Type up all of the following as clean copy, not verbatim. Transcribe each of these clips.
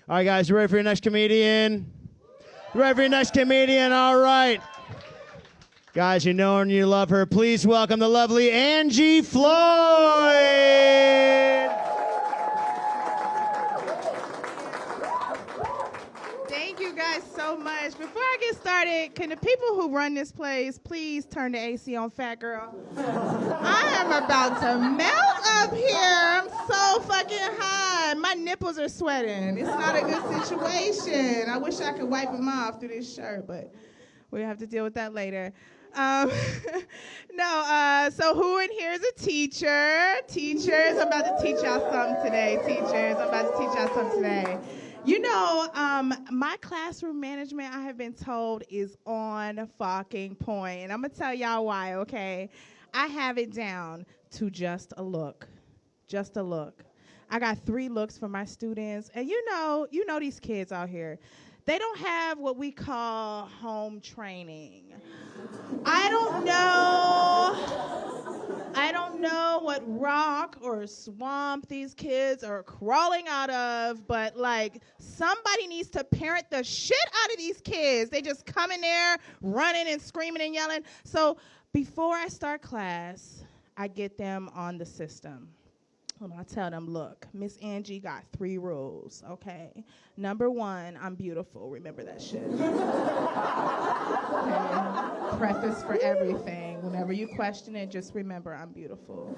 All right, guys, you ready for your next comedian? You ready for your next comedian? All right. Guys, you know her and you love her. Please welcome the lovely Angee Floyd. Thank you guys so much. Before I get started, can the people who run this place please turn the AC on, fat girl? I am about to melt up here. I'm so fucking hot. My nipples are sweating. It's not a good situation. I wish I could wipe them off through this shirt, but we have to deal with that later. So who in here is a teacher? Teachers, I'm about to teach y'all something today. You know, my classroom management, I have been told, is on fucking point. And I'm going to tell y'all why, okay? I have it down to just a look. Just a look. I got 3 looks for my students. And you know these kids out here. They don't have what we call home training. I don't know what rock or swamp these kids are crawling out of, but like somebody needs to parent the shit out of these kids. They just come in there running and screaming and yelling. So before I start class, I get them on the system. I tell them, look, Miss Angee got 3 rules, okay? Number 1, I'm beautiful. Remember that shit. Okay. Preface for everything. Whenever you question it, just remember I'm beautiful.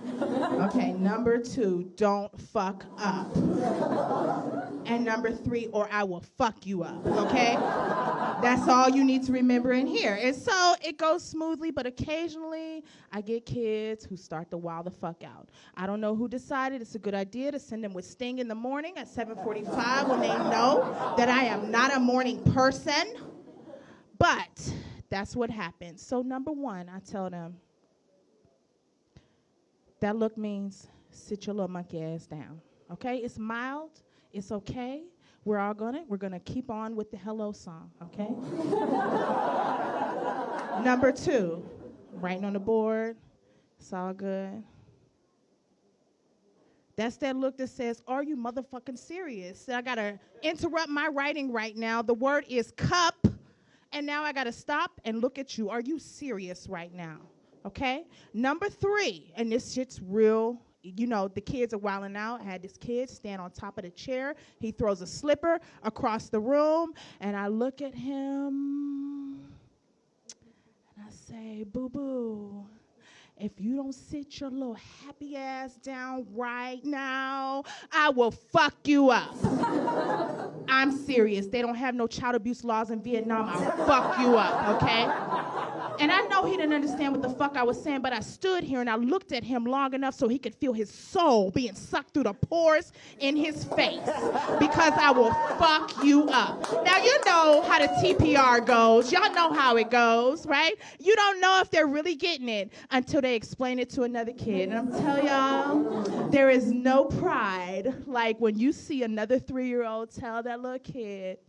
Okay, number 2, don't fuck up. And number 3, or I will fuck you up, okay? That's all you need to remember in here. And so it goes smoothly, but occasionally I get kids who start to wild the fuck out. I don't know who decided it's a good idea to send them with Sting in the morning at 7:45 when they know that I am not a morning person. But that's what happens. So number 1, I tell them, that look means sit your little monkey ass down. Okay? It's mild. It's okay. We're gonna keep on with the hello song, okay? Number 2, writing on the board. It's all good. That's that look that says, are you motherfucking serious? So I gotta interrupt my writing right now. The word is cup, and now I gotta stop and look at you. Are you serious right now? Okay? Number 3, and this shit's real. You know, the kids are wilding out. I had this kid stand on top of the chair. He throws a slipper across the room, and I look at him, and I say, boo-boo, if you don't sit your little happy ass down right now, I will fuck you up. I'm serious. They don't have no child abuse laws in Vietnam. I'll fuck you up, okay? And I know he didn't understand what the fuck I was saying, but I stood here and I looked at him long enough so he could feel his soul being sucked through the pores in his face, because I will fuck you up. Now, you know how the TPR goes. Y'all know how it goes, right? You don't know if they're really getting it until they explain it to another kid. And I'm telling y'all, there is no pride like when you see another 3-year-old tell that little kid,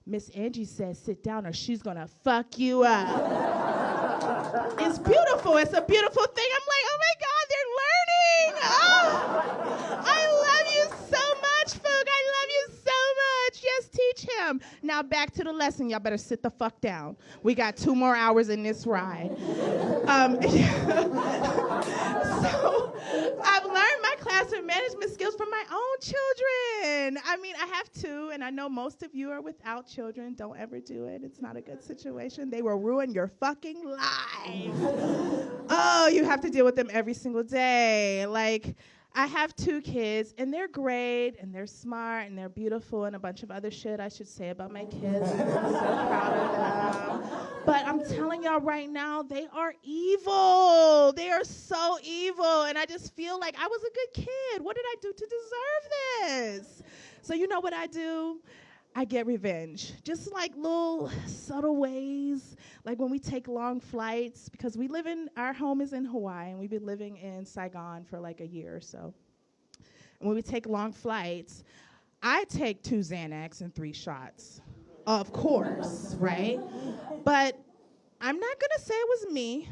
Miss Angee says sit down or she's gonna fuck you up. It's beautiful. It's a beautiful thing. I'm like, oh my God, they're learning. Oh, I love you so much, Fook. I love you so much. Yes, teach him. Now back to the lesson. Y'all better sit the fuck down. We got 2 more hours in this ride. So I've learned my classroom management skills from my own children. I mean, I have 2, and I know most of you are without children. Don't ever do it. It's not a good situation. They will ruin your fucking life. Oh, you have to deal with them every single day. Like, I have 2 kids, and they're great, and they're smart, and they're beautiful, and a bunch of other shit I should say about my kids. I'm so proud of them. But I'm telling y'all right now, they are evil. They are so evil, and I just feel like I was a good kid. What did I do to deserve this? So you know what I do? I get revenge. Just like little subtle ways, like when we take long flights, because our home is in Hawaii, and we've been living in Saigon for like a year or so. And when we take long flights, I take 2 Xanax and 3 shots, of course, right? But I'm not gonna say it was me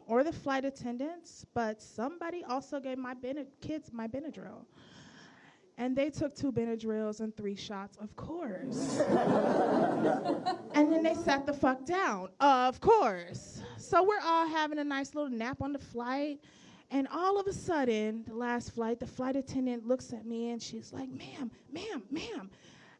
or the flight attendants, but somebody also gave my kids my Benadryl. And they took 2 Benadryls and 3 shots, of course. And then they sat the fuck down, of course. So we're all having a nice little nap on the flight. And all of a sudden, the last flight, the flight attendant looks at me and she's like, ma'am,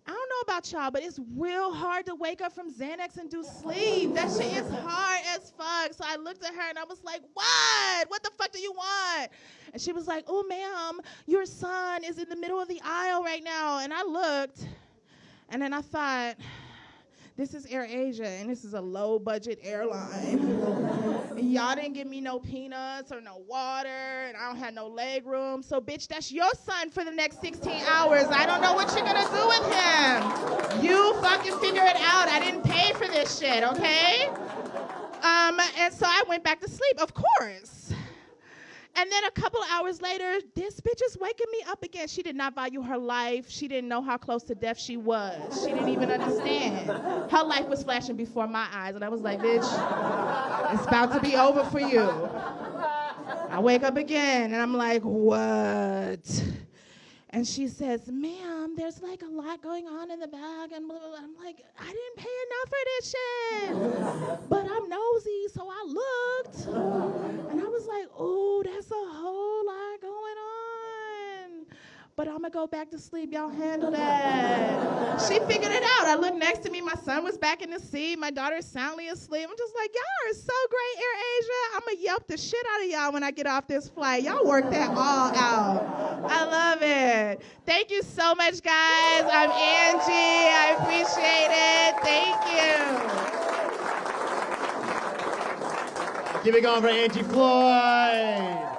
I don't know about y'all, but it's real hard to wake up from Xanax and do sleep. That shit is hard as fuck. So I looked at her and I was like, what? What the fuck do you want? And she was like, oh, ma'am, your son is in the middle of the aisle right now. And I looked, and then I thought, this is AirAsia, and this is a low-budget airline. Y'all didn't give me no peanuts or no water, and I don't have no leg room. So, bitch, that's your son for the next 16 hours. I don't know what you're going to do with him. You fucking figure it out. I didn't pay for this shit, okay? And so I went back to sleep, of course. And then a couple of hours later, this bitch is waking me up again. She did not value her life. She didn't know how close to death she was. She didn't even understand. Her life was flashing before my eyes. And I was like, bitch, it's about to be over for you. I wake up again, and I'm like, what? And she says, ma'am, there's like a lot going on in the bag. And blah, blah, blah. I'm like, I didn't pay enough for this shit. But I'm nosy, so I looked. And I was like, oh, that's a whole lot going on. But I'm going to go back to sleep. Y'all handle that. She figured it out. I looked next to me. My son was back in the seat. My daughter's soundly asleep. I'm just like, y'all are so great, AirAsia. I'm going to yelp the shit out of y'all when I get off this flight. Y'all work that all out. I love it. Thank you so much, guys. I'm Angee. I appreciate it. Thank you. Keep it going for Angee Floyd.